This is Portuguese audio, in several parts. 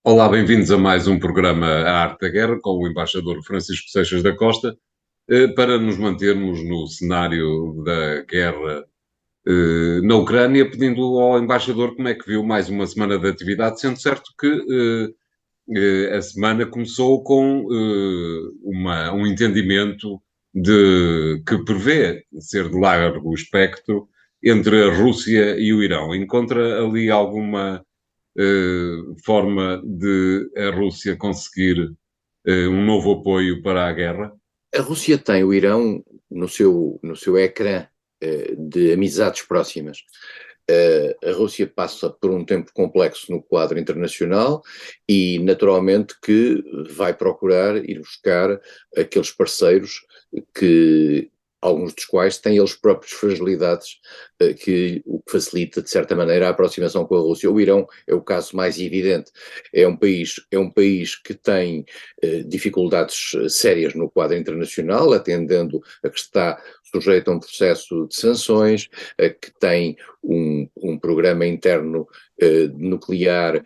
Olá, bem-vindos a mais um programa A Arte da Guerra com o embaixador Francisco Seixas da Costa, para nos mantermos no cenário da guerra na Ucrânia, pedindo ao embaixador como é que viu mais uma semana de atividade, sendo certo que a semana começou com um entendimento que prevê ser de largo espectro entre a Rússia e o Irão. Encontra ali alguma forma de a Rússia conseguir um novo apoio para a guerra? A Rússia tem o Irão no seu ecrã de amizades próximas. A Rússia passa por um tempo complexo no quadro internacional e, naturalmente, que vai procurar ir buscar aqueles parceiros que, alguns dos quais têm eles próprios fragilidades, o que facilita, de certa maneira, a aproximação com a Rússia. O Irão é o caso mais evidente. É um país que tem dificuldades sérias no quadro internacional, atendendo a que está sujeito a um processo de sanções, que tem um programa interno nuclear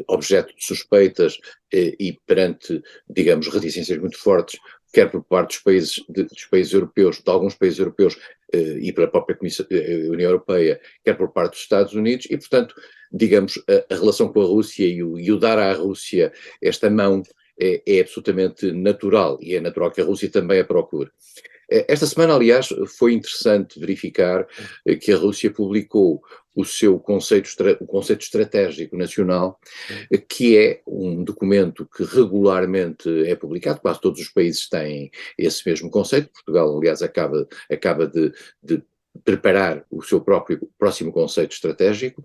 objeto de suspeitas e perante, digamos, reticências muito fortes, quer por parte dos países europeus, de alguns países europeus e pela própria União Europeia, quer por parte dos Estados Unidos, e, portanto, digamos, a relação com a Rússia e o dar à Rússia esta mão é absolutamente natural, e é natural que a Rússia também a procure. Esta semana, aliás, foi interessante verificar que a Rússia publicou o conceito estratégico nacional, que é um documento que regularmente é publicado, quase todos os países têm esse mesmo conceito. Portugal, aliás, acaba de preparar o seu próprio próximo conceito estratégico.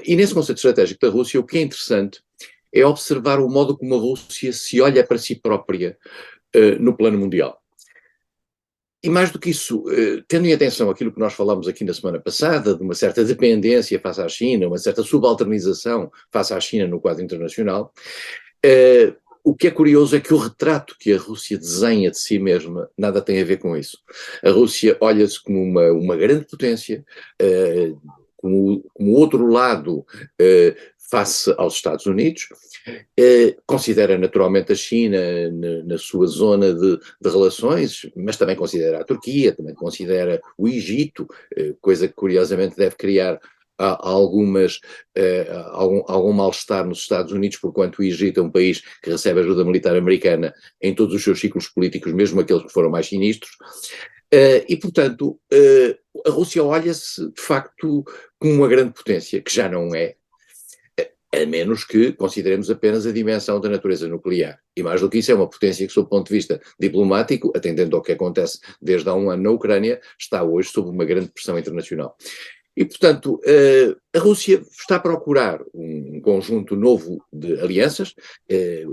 E nesse conceito estratégico da Rússia, o que é interessante é observar o modo como a Rússia se olha para si própria no plano mundial. E mais do que isso, tendo em atenção aquilo que nós falámos aqui na semana passada, de uma certa dependência face à China, uma certa subalternização face à China no quadro internacional, o que é curioso é que o retrato que a Rússia desenha de si mesma nada tem a ver com isso. A Rússia olha-se como uma grande potência, como outro lado face aos Estados Unidos. Considera naturalmente a China na sua zona de relações, mas também considera a Turquia, também considera o Egito, coisa que curiosamente deve criar algum mal-estar nos Estados Unidos, porquanto o Egito é um país que recebe ajuda militar americana em todos os seus ciclos políticos, mesmo aqueles que foram mais sinistros. E, portanto, a Rússia olha-se, de facto, como uma grande potência, que já não é, a menos que consideremos apenas a dimensão da natureza nuclear. E mais do que isso, é uma potência que, sob o ponto de vista diplomático, atendendo ao que acontece desde há um ano na Ucrânia, está hoje sob uma grande pressão internacional. E, portanto, a Rússia está a procurar um conjunto novo de alianças.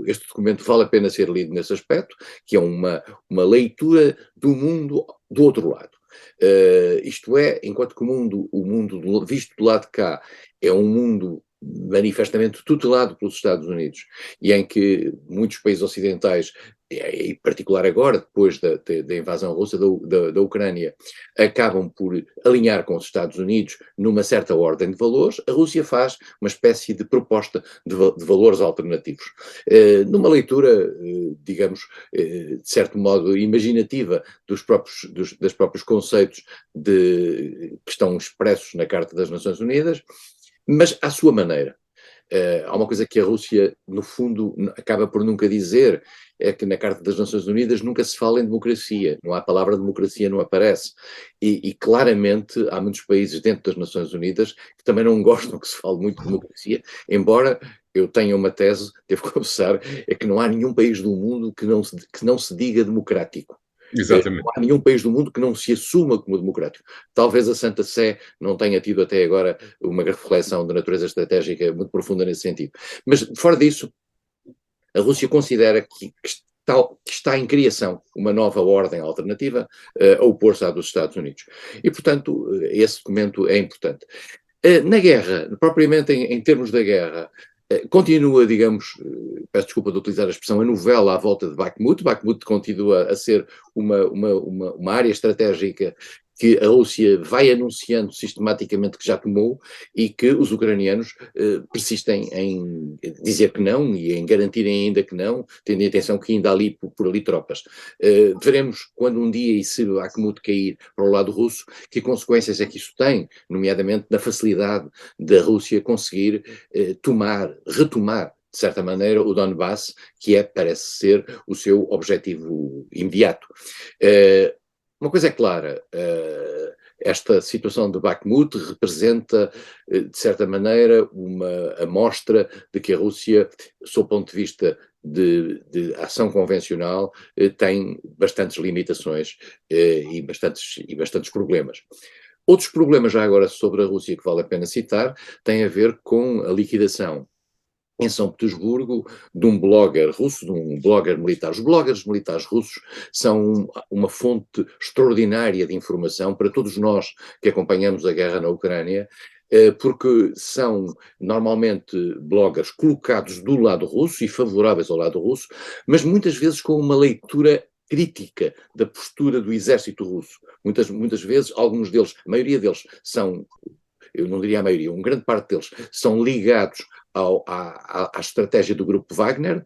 Este documento vale a pena ser lido nesse aspecto, que é uma leitura do mundo do outro lado. Isto é, enquanto que o mundo visto do lado de cá é um mundo manifestamente tutelado pelos Estados Unidos, e em que muitos países ocidentais, em particular agora, depois da invasão russa da Ucrânia, acabam por alinhar com os Estados Unidos numa certa ordem de valores. A Rússia faz uma espécie de proposta de valores alternativos. Numa leitura, digamos, de certo modo imaginativa dos próprios conceitos que estão expressos na Carta das Nações Unidas, mas à sua maneira. Há uma coisa que a Rússia, no fundo, acaba por nunca dizer, é que na Carta das Nações Unidas nunca se fala em democracia, não há a palavra democracia, não aparece. E claramente há muitos países dentro das Nações Unidas que também não gostam que se fale muito de democracia, embora eu tenha uma tese, devo confessar, é que não há nenhum país do mundo que não se diga democrático. Exatamente. Não há nenhum país do mundo que não se assuma como democrático. Talvez a Santa Sé não tenha tido até agora uma reflexão de natureza estratégica muito profunda nesse sentido. Mas, fora disso, a Rússia considera que está em criação uma nova ordem alternativa a opor-se à dos Estados Unidos. E, portanto, esse documento é importante. Na guerra, propriamente em termos da guerra, continua, digamos, peço desculpa de utilizar a expressão, a novela à volta de Bakhmut. Bakhmut continua a ser uma área estratégica que a Rússia vai anunciando sistematicamente que já tomou e que os ucranianos persistem em dizer que não e em garantirem ainda que não, tendo a atenção que ainda há ali por ali tropas. Veremos quando um dia esse Bakhmut cair para o lado russo, que consequências é que isso tem, nomeadamente na facilidade da Rússia conseguir retomar de certa maneira, o Donbass, que parece ser o seu objetivo imediato. Uma coisa é clara, esta situação de Bakhmut representa, de certa maneira, uma amostra de que a Rússia, sob o ponto de vista de ação convencional, tem bastantes limitações e bastantes problemas. Outros problemas, já agora, sobre a Rússia que vale a pena citar, têm a ver com a liquidação em São Petersburgo, de um blogger russo, de um blogger militar. Os bloggers militares russos são uma fonte extraordinária de informação para todos nós que acompanhamos a guerra na Ucrânia, porque são normalmente bloggers colocados do lado russo e favoráveis ao lado russo, mas muitas vezes com uma leitura crítica da postura do exército russo. Muitas vezes, alguns deles, a maioria deles são, eu não diria a maioria, uma grande parte deles são ligados à estratégia do grupo Wagner,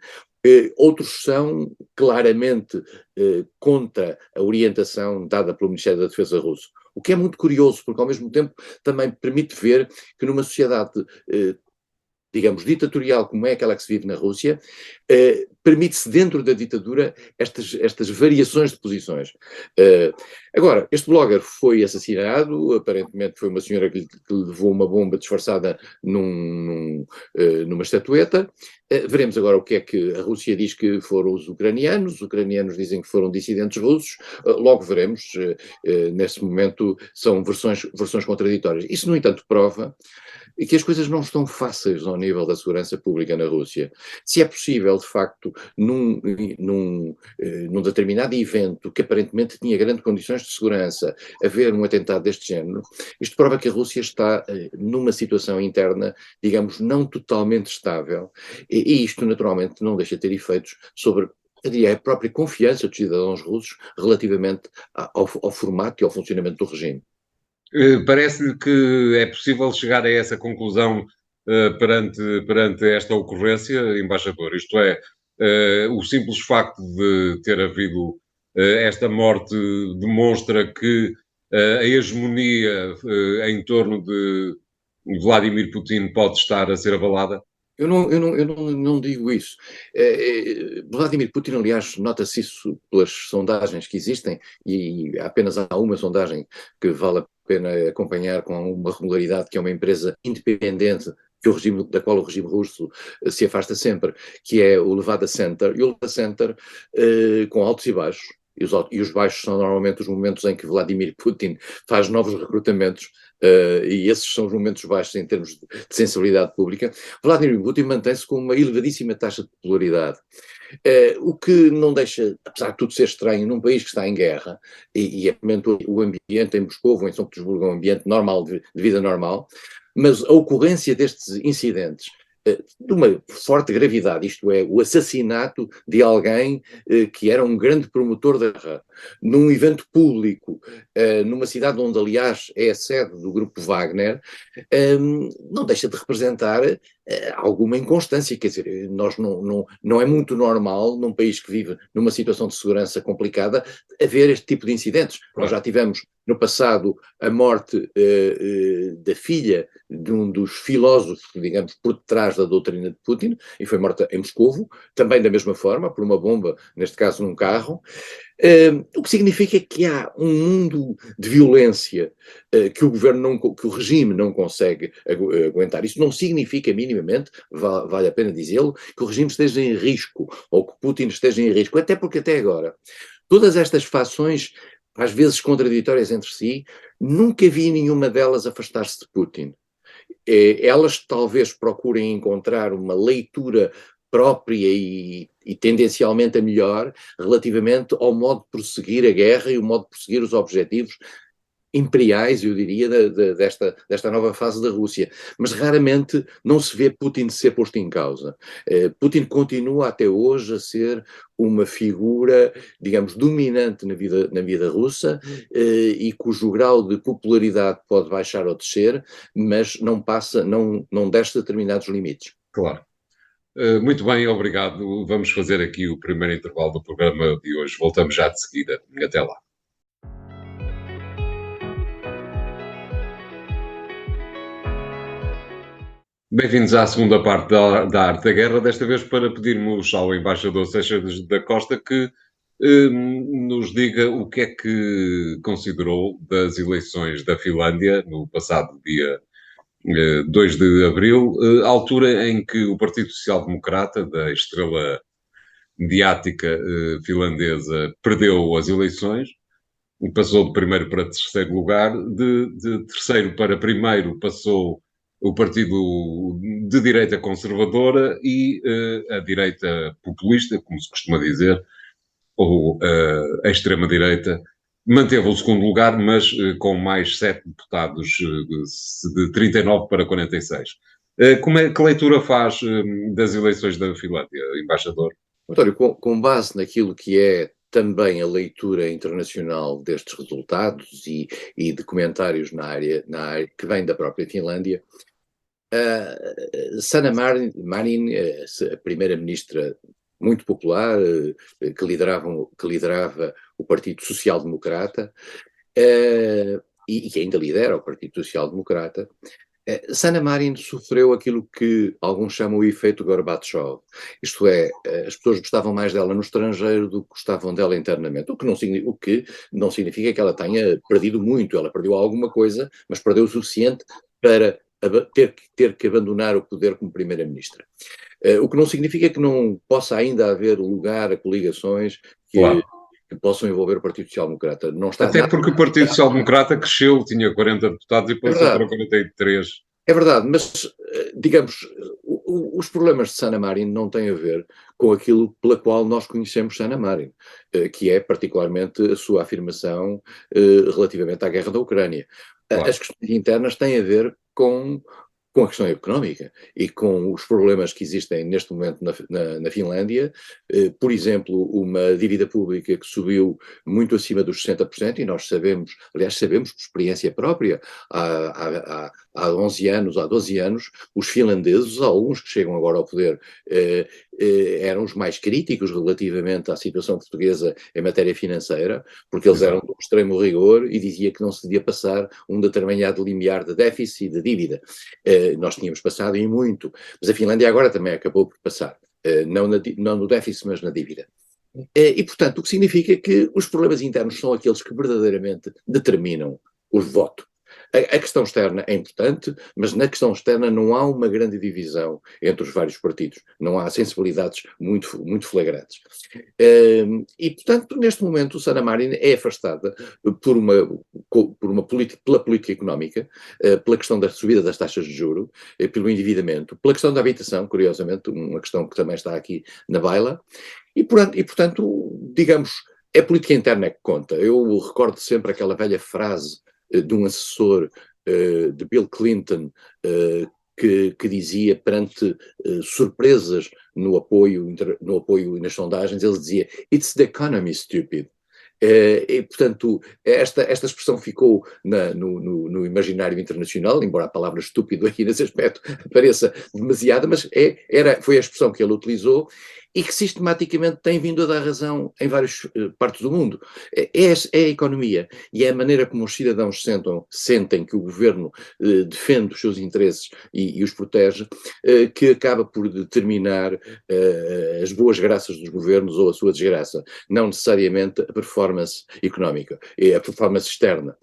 outros são claramente contra a orientação dada pelo Ministério da Defesa russo. O que é muito curioso, porque ao mesmo tempo também permite ver que numa sociedade digamos, ditatorial como é aquela que se vive na Rússia, permite-se dentro da ditadura estas variações de posições. Agora, este blogger foi assassinado, aparentemente foi uma senhora que lhe levou uma bomba disfarçada numa estatueta. Veremos agora o que é que a Rússia diz que foram os ucranianos dizem que foram dissidentes russos, logo veremos, nesse momento são versões contraditórias. Isso, no entanto, prova que as coisas não estão fáceis ao nível da segurança pública na Rússia. Se é possível, de facto, num determinado evento que aparentemente tinha grandes condições de segurança, haver um atentado deste género, isto prova que a Rússia está numa situação interna, digamos, não totalmente estável, e isto naturalmente não deixa de ter efeitos sobre a própria confiança dos cidadãos russos relativamente ao formato e ao funcionamento do regime. Parece-lhe que é possível chegar a essa conclusão perante esta ocorrência, embaixador? Isto é, o simples facto de ter havido esta morte demonstra que a hegemonia em torno de Vladimir Putin pode estar a ser abalada? Eu não digo isso. Vladimir Putin, aliás, nota-se isso pelas sondagens que existem, e apenas há uma sondagem que vale a pena acompanhar com uma regularidade, que é uma empresa independente da qual o regime russo se afasta sempre, que é o Levada Center, e o Levada Center, com altos e baixos, e os baixos são normalmente os momentos em que Vladimir Putin faz novos recrutamentos, e esses são os momentos baixos em termos de sensibilidade pública. Vladimir Putin mantém-se com uma elevadíssima taxa de popularidade, o que não deixa, apesar de tudo ser estranho, num país que está em guerra, e o ambiente em Moscou ou em São Petersburgo é um ambiente normal, de vida normal, mas a ocorrência destes incidentes de uma forte gravidade, isto é, o assassinato de alguém que era um grande promotor da guerra, num evento público, numa cidade onde, aliás, é a sede do grupo Wagner, não deixa de representar alguma inconstância. Quer dizer, não é muito normal, num país que vive numa situação de segurança complicada, haver este tipo de incidentes. Nós já tivemos no passado a morte da filha de um dos filósofos, digamos, por detrás da doutrina de Putin, e foi morta em Moscovo, também da mesma forma, por uma bomba, neste caso num carro. O que significa que há um mundo de violência que o regime não consegue aguentar. Isso não significa minimamente, vale a pena dizê-lo, que o regime esteja em risco, ou que Putin esteja em risco, até porque até agora todas estas fações, às vezes contraditórias entre si, nunca vi nenhuma delas afastar-se de Putin. Elas talvez procurem encontrar uma leitura própria e tendencialmente a melhor relativamente ao modo de prosseguir a guerra e o modo de prosseguir os objetivos imperiais, eu diria, desta nova fase da Rússia. Mas raramente não se vê Putin ser posto em causa. Putin continua até hoje a ser uma figura, digamos, dominante na vida russa, e cujo grau de popularidade pode baixar ou descer, mas não desce determinados limites. Claro. Muito bem, obrigado. Vamos fazer aqui o primeiro intervalo do programa de hoje. Voltamos já de seguida. Até lá. Bem-vindos à segunda parte da Arte da Guerra, desta vez para pedirmos ao embaixador Seixas da Costa que nos diga o que é que considerou das eleições da Finlândia no passado dia 2 de abril, altura em que o Partido Social Democrata, da estrela mediática finlandesa, perdeu as eleições, passou de primeiro para terceiro lugar, de terceiro para primeiro passou o partido de direita conservadora e a direita populista, como se costuma dizer, ou a extrema-direita, manteve o segundo lugar, mas com mais 7 deputados, de 39 para 46. Que leitura faz das eleições da Finlândia, embaixador? António, com base naquilo que é também a leitura internacional destes resultados e de comentários na área que vem da própria Finlândia, Sanna Marin, a primeira-ministra muito popular, que liderava o Partido Social Democrata, e que ainda lidera o Partido Social Democrata, Sanna Marin sofreu aquilo que alguns chamam o efeito Gorbachev. Isto é, as pessoas gostavam mais dela no estrangeiro do que gostavam dela internamente, o que não significa que ela tenha perdido muito. Ela perdeu alguma coisa, mas perdeu o suficiente para ter que abandonar o poder como primeira-ministra. O que não significa que não possa ainda haver lugar a coligações que possam envolver o Partido Social Democrata. Não está Até porque o Partido Social Democrata cresceu, tinha 40 deputados e passou para 43. É verdade, mas, digamos, os problemas de Sanna Marin não têm a ver com aquilo pela qual nós conhecemos Sanna Marin, que é particularmente a sua afirmação relativamente à guerra da Ucrânia. Claro. As questões internas têm a ver com a questão económica e com os problemas que existem neste momento na Finlândia. Por exemplo, uma dívida pública que subiu muito acima dos 60%, e nós sabemos por experiência própria, há 11 anos, há 12 anos, os finlandeses, alguns que chegam agora ao poder, eram os mais críticos relativamente à situação portuguesa em matéria financeira, porque eles eram de um extremo rigor e dizia que não se devia passar um determinado limiar de déficit e de dívida. Nós tínhamos passado em muito, mas a Finlândia agora também acabou por passar, não no déficit, mas na dívida. E, portanto, o que significa que os problemas internos são aqueles que verdadeiramente determinam o voto. A questão externa é importante, mas na questão externa não há uma grande divisão entre os vários partidos. Não há sensibilidades muito, muito flagrantes. E, portanto, neste momento, Sanna Marin é afastada pela política económica, pela questão da subida das taxas de juros, pelo endividamento, pela questão da habitação, curiosamente, uma questão que também está aqui na baila. E, portanto, digamos, é a política interna que conta. Eu recordo sempre aquela velha frase de um assessor de Bill Clinton que dizia, perante surpresas no apoio e nas sondagens, ele dizia: "It's the economy, stupid." E, portanto, esta expressão ficou no imaginário internacional, embora a palavra estúpido aqui nesse aspecto pareça demasiada, mas foi a expressão que ele utilizou e que sistematicamente tem vindo a dar razão em várias partes do mundo. É a economia e é a maneira como os cidadãos sentem que o governo defende os seus interesses e os protege, que acaba por determinar as boas graças dos governos ou a sua desgraça, não necessariamente a performance económica, é a performance externa.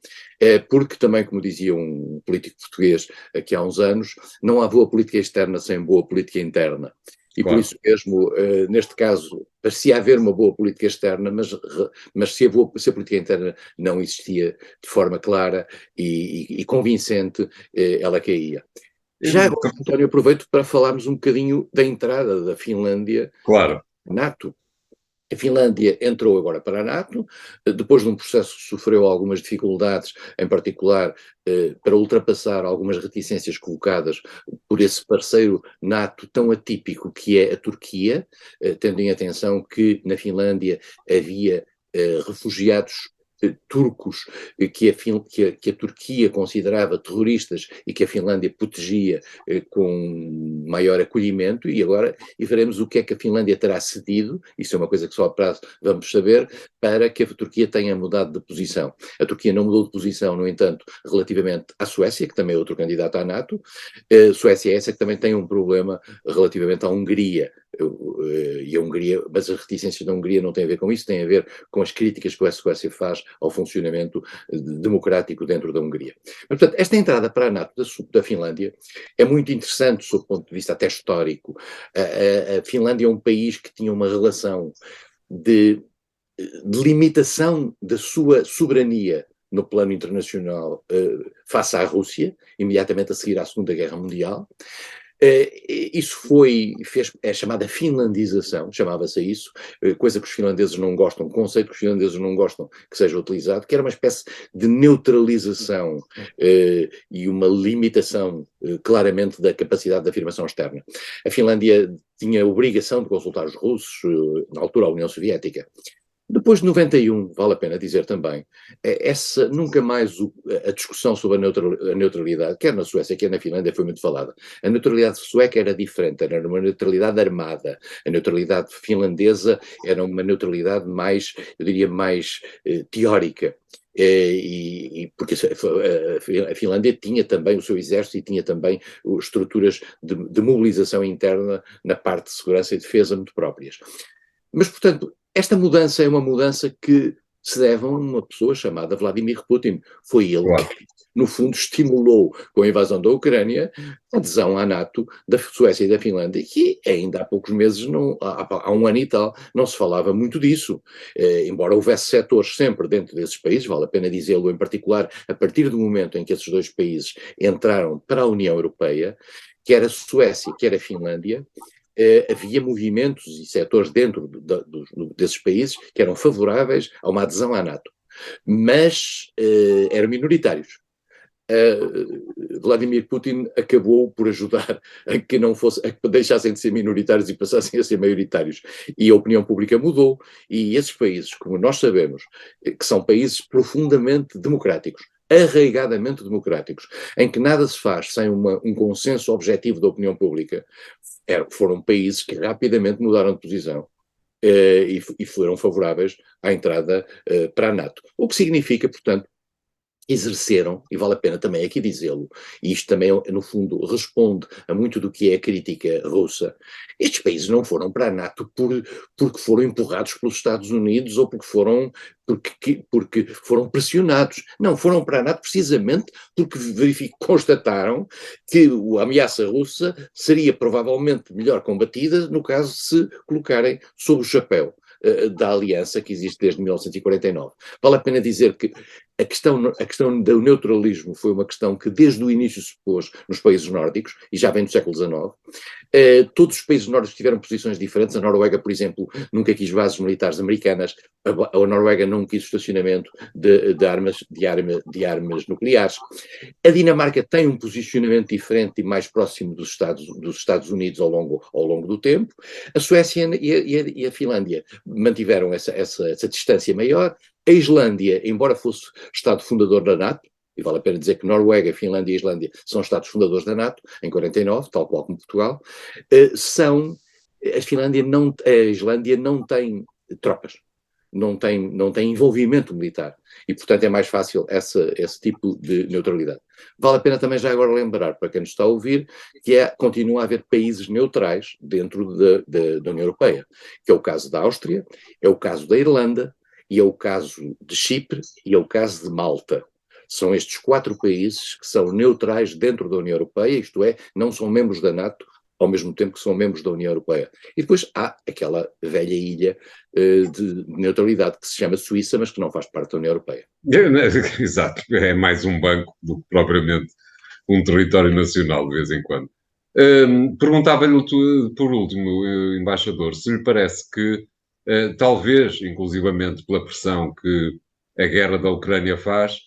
Porque também, como dizia um político português aqui há uns anos, não há boa política externa sem boa política interna. E claro, por isso mesmo, neste caso, parecia haver uma boa política externa, mas se a política interna não existia de forma clara e convincente, ela caía. Já agora, António, aproveito para falarmos um bocadinho da entrada da Finlândia na NATO. A Finlândia entrou agora para a NATO, depois de um processo que sofreu algumas dificuldades, em particular para ultrapassar algumas reticências colocadas por esse parceiro NATO tão atípico que é a Turquia, tendo em atenção que na Finlândia havia refugiados turcos que a Turquia considerava terroristas e que a Finlândia protegia com maior acolhimento, e veremos o que é que a Finlândia terá cedido, isso é uma coisa que só a prazo vamos saber, para que a Turquia tenha mudado de posição. A Turquia não mudou de posição, no entanto, relativamente à Suécia, que também é outro candidato à NATO. A Suécia é essa que também tem um problema relativamente à Hungria. E a Hungria, mas as reticências da Hungria não têm a ver com isso, têm a ver com as críticas que a Suécia faz ao funcionamento democrático dentro da Hungria. Mas, portanto, esta entrada para a NATO da Finlândia é muito interessante sob o ponto de vista até histórico. A Finlândia é um país que tinha uma relação de limitação da sua soberania no plano internacional face à Rússia, imediatamente a seguir à Segunda Guerra Mundial. Isso fez a chamada finlandização, chamava-se isso, coisa que os finlandeses não gostam, conceito que os finlandeses não gostam que seja utilizado, que era uma espécie de neutralização e uma limitação claramente da capacidade de afirmação externa. A Finlândia tinha a obrigação de consultar os russos, na altura a União Soviética. Depois de 91, vale a pena dizer também, nunca mais a discussão sobre a neutralidade, quer na Suécia, quer na Finlândia, foi muito falada. A neutralidade sueca era diferente, era uma neutralidade armada. A neutralidade finlandesa era uma neutralidade mais, eu diria, mais teórica. Porque a Finlândia tinha também o seu exército e tinha também estruturas de mobilização interna na parte de segurança e defesa muito próprias. Mas, portanto, esta mudança é uma mudança que se deve a uma pessoa chamada Vladimir Putin. Foi ele que, no fundo, estimulou, com a invasão da Ucrânia, a adesão à NATO da Suécia e da Finlândia, que ainda há poucos meses, há um ano e tal, não se falava muito disso. Embora houvesse setores sempre dentro desses países, vale a pena dizê-lo, em particular, a partir do momento em que esses dois países entraram para a União Europeia, quer a Suécia, quer a Finlândia, havia movimentos e setores dentro desses países que eram favoráveis a uma adesão à NATO, mas eram minoritários. Vladimir Putin acabou por ajudar a que deixassem de ser minoritários e passassem a ser maioritários. E a opinião pública mudou, e esses países, como nós sabemos, que são países profundamente democráticos, arraigadamente democráticos, em que nada se faz sem um consenso objetivo da opinião pública, foram países que rapidamente mudaram de posição e foram favoráveis à entrada para a NATO. O que significa, portanto, exerceram, e vale a pena também aqui dizê-lo, e isto também, no fundo, responde a muito do que é a crítica russa. Estes países não foram para a NATO porque foram empurrados pelos Estados Unidos ou porque foram pressionados. Não, foram para a NATO precisamente porque constataram que a ameaça russa seria provavelmente melhor combatida no caso de se colocarem sob o chapéu da aliança que existe desde 1949. Vale a pena dizer que a questão do neutralismo foi uma questão que desde o início se pôs nos países nórdicos, e já vem do século XIX. Todos os países nórdicos tiveram posições diferentes. A Noruega, por exemplo, nunca quis bases militares americanas. A Noruega não quis estacionamento de armas nucleares. A Dinamarca tem um posicionamento diferente e mais próximo dos Estados Unidos ao longo do tempo. A Suécia e a Finlândia mantiveram essa distância maior. A Islândia, embora fosse Estado fundador da NATO, e vale a pena dizer que Noruega, Finlândia e Islândia são Estados fundadores da NATO, em 49, tal qual como Portugal, a Islândia não tem tropas, não tem envolvimento militar, e portanto é mais fácil esse tipo de neutralidade. Vale a pena também já agora lembrar, para quem nos está a ouvir, que continua a haver países neutrais dentro da União Europeia, que é o caso da Áustria, é o caso da Irlanda, e é o caso de Chipre e é o caso de Malta. São estes 4 países que são neutrais dentro da União Europeia, isto é, não são membros da NATO, ao mesmo tempo que são membros da União Europeia. E depois há aquela velha ilha de neutralidade que se chama Suíça, mas que não faz parte da União Europeia. Exato, é mais um banco do que propriamente um território nacional de vez em quando. Perguntava-lhe por último, embaixador, se lhe parece que talvez, inclusivamente, pela pressão que a guerra da Ucrânia faz,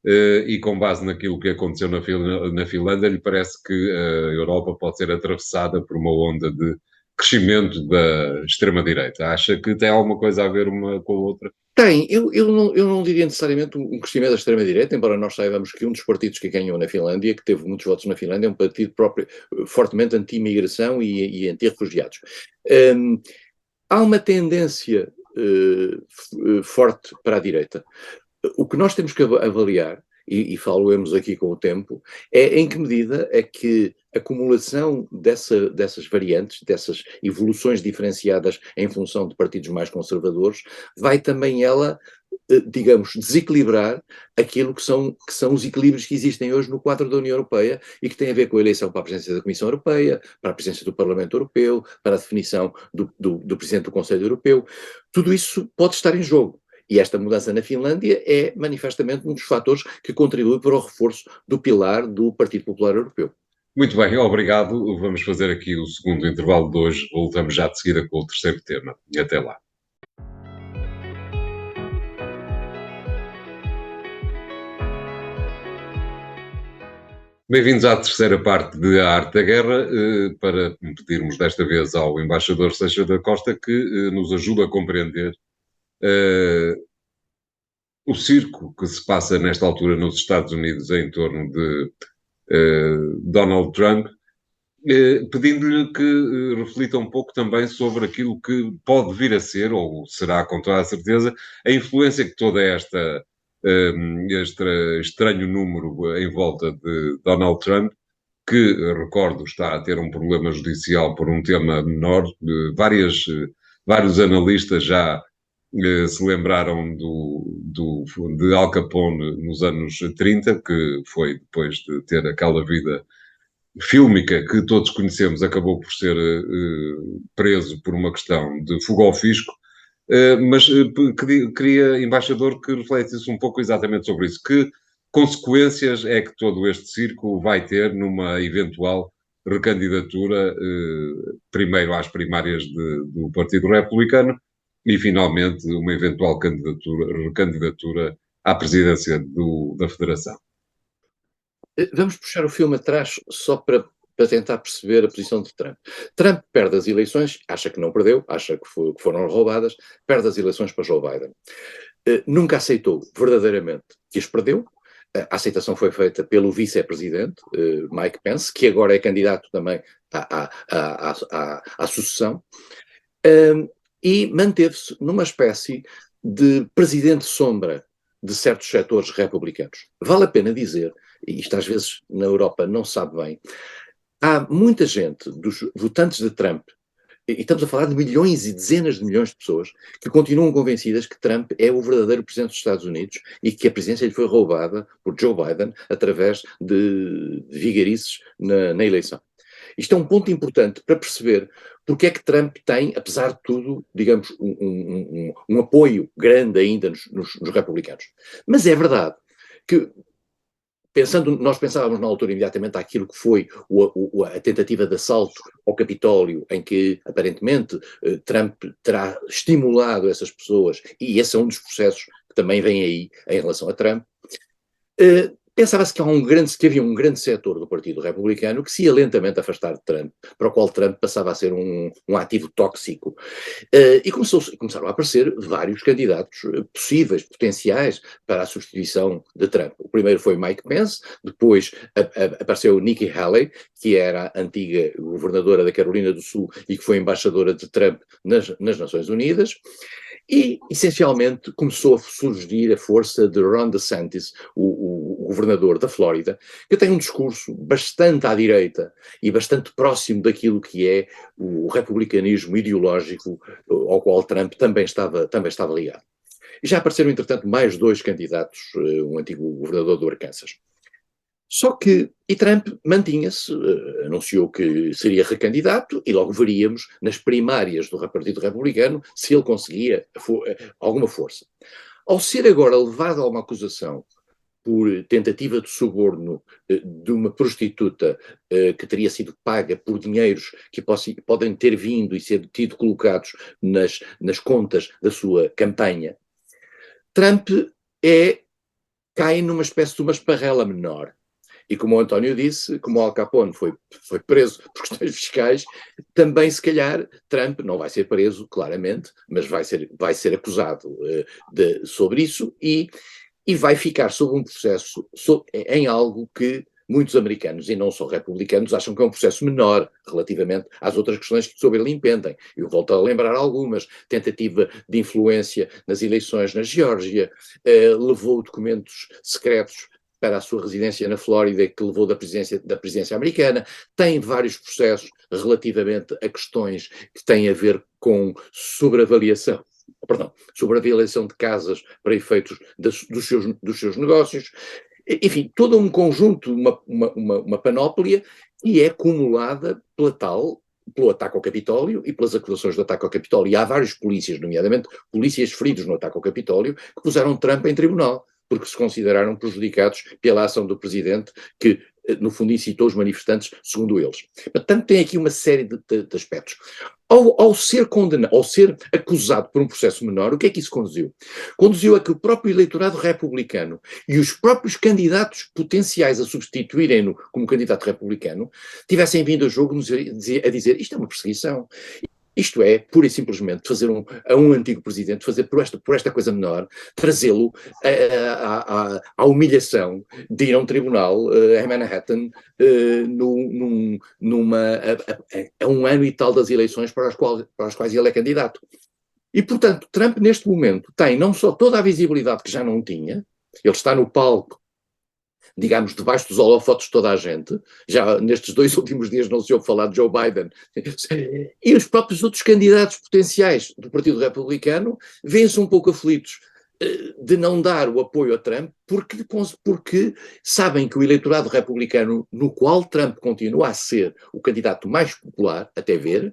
e com base naquilo que aconteceu na Finlândia, lhe parece que a Europa pode ser atravessada por uma onda de crescimento da extrema-direita. Acha que tem alguma coisa a ver uma com a outra? Tem, eu não diria necessariamente um crescimento da extrema-direita, embora nós saibamos que um dos partidos que ganhou na Finlândia, que teve muitos votos na Finlândia, é um partido próprio, fortemente anti-imigração e anti-refugiados. Há uma tendência forte para a direita. O que nós temos que avaliar, e falo-emos aqui com o tempo, é em que medida é que a acumulação dessas variantes, dessas evoluções diferenciadas em função de partidos mais conservadores, vai também ela, digamos, desequilibrar aquilo que são os equilíbrios que existem hoje no quadro da União Europeia e que têm a ver com a eleição para a presidência da Comissão Europeia, para a presidência do Parlamento Europeu, para a definição do Presidente do Conselho Europeu. Tudo isso pode estar em jogo. E esta mudança na Finlândia é manifestamente um dos fatores que contribui para o reforço do pilar do Partido Popular Europeu. Muito bem, obrigado. Vamos fazer aqui o segundo intervalo de hoje. Voltamos já de seguida com o terceiro tema. Até lá. Bem-vindos à terceira parte de A Arte da Guerra, para pedirmos desta vez ao embaixador Seixas da Costa que nos ajude a compreender o circo que se passa nesta altura nos Estados Unidos em torno de Donald Trump, pedindo-lhe que reflita um pouco também sobre aquilo que pode vir a ser, ou será com toda a certeza, a influência que toda este estranho número em volta de Donald Trump, que, recordo, está a ter um problema judicial por um tema menor, vários analistas já se lembraram de Al Capone nos anos 30, que foi depois de ter aquela vida fílmica que todos conhecemos, acabou por ser preso por uma questão de fuga ao fisco, mas queria, embaixador, que refletisse um pouco exatamente sobre isso. Que consequências é que todo este circo vai ter numa eventual recandidatura, primeiro às primárias do Partido Republicano e, finalmente, uma eventual recandidatura à presidência da Federação? Vamos puxar o filme atrás só para tentar perceber a posição de Trump. Trump perde as eleições, acha que não perdeu, acha que foram roubadas, perde as eleições para Joe Biden. Nunca aceitou verdadeiramente que as perdeu. A aceitação foi feita pelo vice-presidente, Mike Pence, que agora é candidato também à sucessão, e manteve-se numa espécie de presidente sombra de certos setores republicanos. Vale a pena dizer, e isto às vezes na Europa não se sabe bem, há muita gente dos votantes de Trump, e estamos a falar de milhões e dezenas de milhões de pessoas, que continuam convencidas que Trump é o verdadeiro presidente dos Estados Unidos e que a presidência lhe foi roubada por Joe Biden através de vigarices na eleição. Isto é um ponto importante para perceber porque é que Trump tem, apesar de tudo, digamos, um apoio grande ainda nos republicanos. Mas é verdade que, nós pensávamos na altura imediatamente àquilo que foi a tentativa de assalto ao Capitólio, em que aparentemente Trump terá estimulado essas pessoas, e esse é um dos processos que também vem aí em relação a Trump. Pensava-se que havia um grande setor do Partido Republicano que se ia lentamente afastar de Trump, para o qual Trump passava a ser um ativo tóxico. E começaram a aparecer vários candidatos possíveis, potenciais, para a substituição de Trump. O primeiro foi Mike Pence, depois apareceu Nikki Haley, que era a antiga governadora da Carolina do Sul e que foi embaixadora de Trump nas Nações Unidas. E, essencialmente, começou a surgir a força de Ron DeSantis, o governador da Flórida, que tem um discurso bastante à direita e bastante próximo daquilo que é o republicanismo ideológico ao qual Trump também estava ligado. E já apareceram, entretanto, mais dois candidatos, um antigo governador do Arkansas. Só que, e Trump mantinha-se, anunciou que seria recandidato e logo veríamos nas primárias do Partido Republicano se ele conseguia alguma força. Ao ser agora levado a uma acusação por tentativa de suborno de uma prostituta que teria sido paga por dinheiros que podem ter vindo e ser tido colocados nas contas da sua campanha, Trump cai numa espécie de uma esparrela menor. E como o António disse, como o Al Capone foi preso por questões fiscais, também se calhar Trump não vai ser preso, claramente, mas vai ser acusado sobre isso e vai ficar sob um processo, em algo que muitos americanos, e não só republicanos, acham que é um processo menor relativamente às outras questões que sobre ele impendem. Eu volto a lembrar algumas: tentativa de influência nas eleições na Geórgia, levou documentos secretos para a sua residência na Flórida, que levou da presidência americana, tem vários processos relativamente a questões que têm a ver com sobreavaliação de casas para efeitos dos seus negócios. Enfim, todo um conjunto, uma panóplia que é acumulada pelo ataque ao Capitólio e pelas acusações do ataque ao Capitólio. E há vários polícias, nomeadamente polícias feridos no ataque ao Capitólio, que puseram Trump em tribunal, porque se consideraram prejudicados pela ação do presidente, que, no fundo, incitou os manifestantes, segundo eles. Portanto, tem aqui uma série de aspectos. Ao ser condenado, ao ser acusado por um processo menor, o que é que isso conduziu? Conduziu a que o próprio eleitorado republicano e os próprios candidatos potenciais a substituírem-no como candidato republicano tivessem vindo a jogo a dizer: isto é uma perseguição. Isto é, pura e simplesmente, fazer a um antigo presidente, fazer por esta coisa menor, trazê-lo à humilhação de ir a um tribunal em Manhattan a um ano e tal das eleições para as quais ele é candidato. E, portanto, Trump, neste momento, tem não só toda a visibilidade que já não tinha, ele está no palco, digamos, debaixo dos holofotes de toda a gente. Já nestes 2 últimos dias não se ouve falar de Joe Biden. E os próprios outros candidatos potenciais do Partido Republicano vêem-se um pouco aflitos de não dar o apoio a Trump, porque sabem que o eleitorado republicano, no qual Trump continua a ser o candidato mais popular, até ver,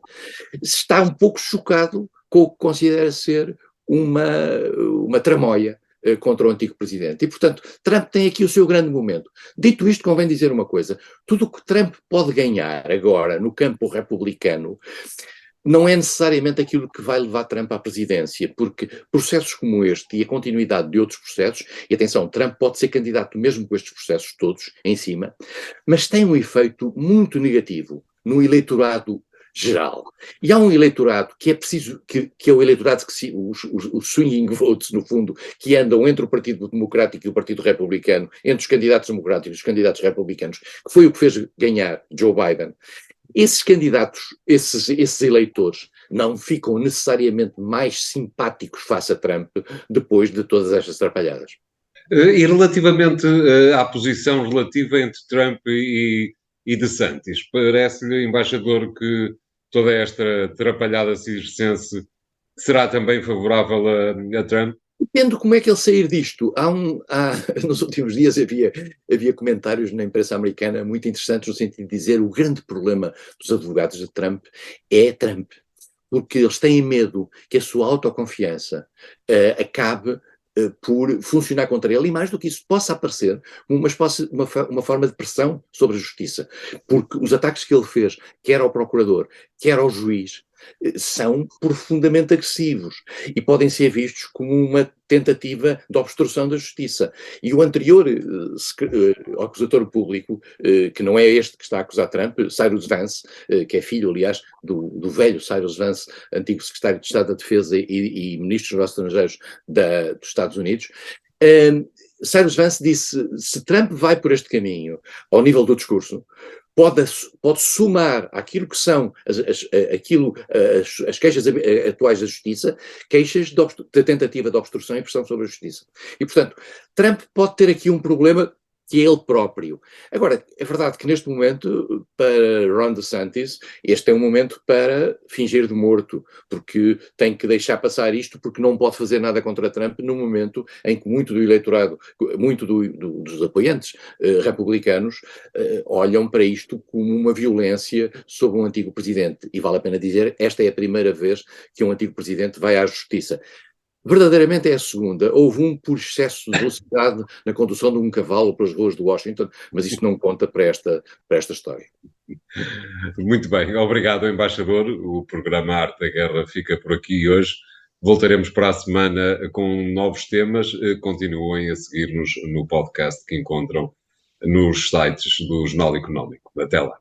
está um pouco chocado com o que considera ser uma tramóia contra o antigo presidente. E, portanto, Trump tem aqui o seu grande momento. Dito isto, convém dizer uma coisa: tudo o que Trump pode ganhar agora no campo republicano não é necessariamente aquilo que vai levar Trump à presidência, porque processos como este e a continuidade de outros processos, e atenção, Trump pode ser candidato mesmo com estes processos todos em cima, mas tem um efeito muito negativo no eleitorado geral. E há um eleitorado que é preciso, que é o eleitorado os swinging votes, no fundo, que andam entre o Partido Democrático e o Partido Republicano, entre os candidatos democráticos e os candidatos republicanos, que foi o que fez ganhar Joe Biden. Esses candidatos, esses eleitores, não ficam necessariamente mais simpáticos face a Trump depois de todas estas atrapalhadas. E relativamente à posição relativa entre Trump e DeSantis, parece-lhe, embaixador, que toda esta atrapalhada circense será também favorável a Trump? Depende como é que ele sair disto. Nos últimos dias havia comentários na imprensa americana muito interessantes, no sentido de dizer: o grande problema dos advogados de Trump é Trump, porque eles têm medo que a sua autoconfiança acabe por funcionar contra ele, e mais do que isso, possa aparecer uma forma de pressão sobre a justiça, porque os ataques que ele fez, quer ao procurador, quer ao juiz, são profundamente agressivos e podem ser vistos como uma tentativa de obstrução da justiça. E o anterior acusador público, que não é este que está a acusar Trump, Cyrus Vance, que é filho, aliás, do velho Cyrus Vance, antigo secretário de Estado da Defesa e ministro dos Estrangeiros dos Estados Unidos, Cyrus Vance disse: se Trump vai por este caminho, ao nível do discurso, pode somar àquilo que são as queixas atuais da justiça, queixas de tentativa de obstrução e pressão sobre a justiça. E, portanto, Trump pode ter aqui um problema que é ele próprio. Agora, é verdade que neste momento, para Ron DeSantis, este é um momento para fingir de morto, porque tem que deixar passar isto, porque não pode fazer nada contra Trump no momento em que muito do eleitorado, muito dos apoiantes republicanos olham para isto como uma violência sobre um antigo presidente. E vale a pena dizer, esta é a primeira vez que um antigo presidente vai à justiça. Verdadeiramente é a segunda. Houve um por excesso de velocidade na condução de um cavalo pelas ruas de Washington, mas isso não conta para esta história. Muito bem, obrigado, embaixador. O programa Arte da Guerra fica por aqui hoje. Voltaremos para a semana com novos temas. Continuem a seguir-nos no podcast que encontram nos sites do Jornal Económico. Até lá.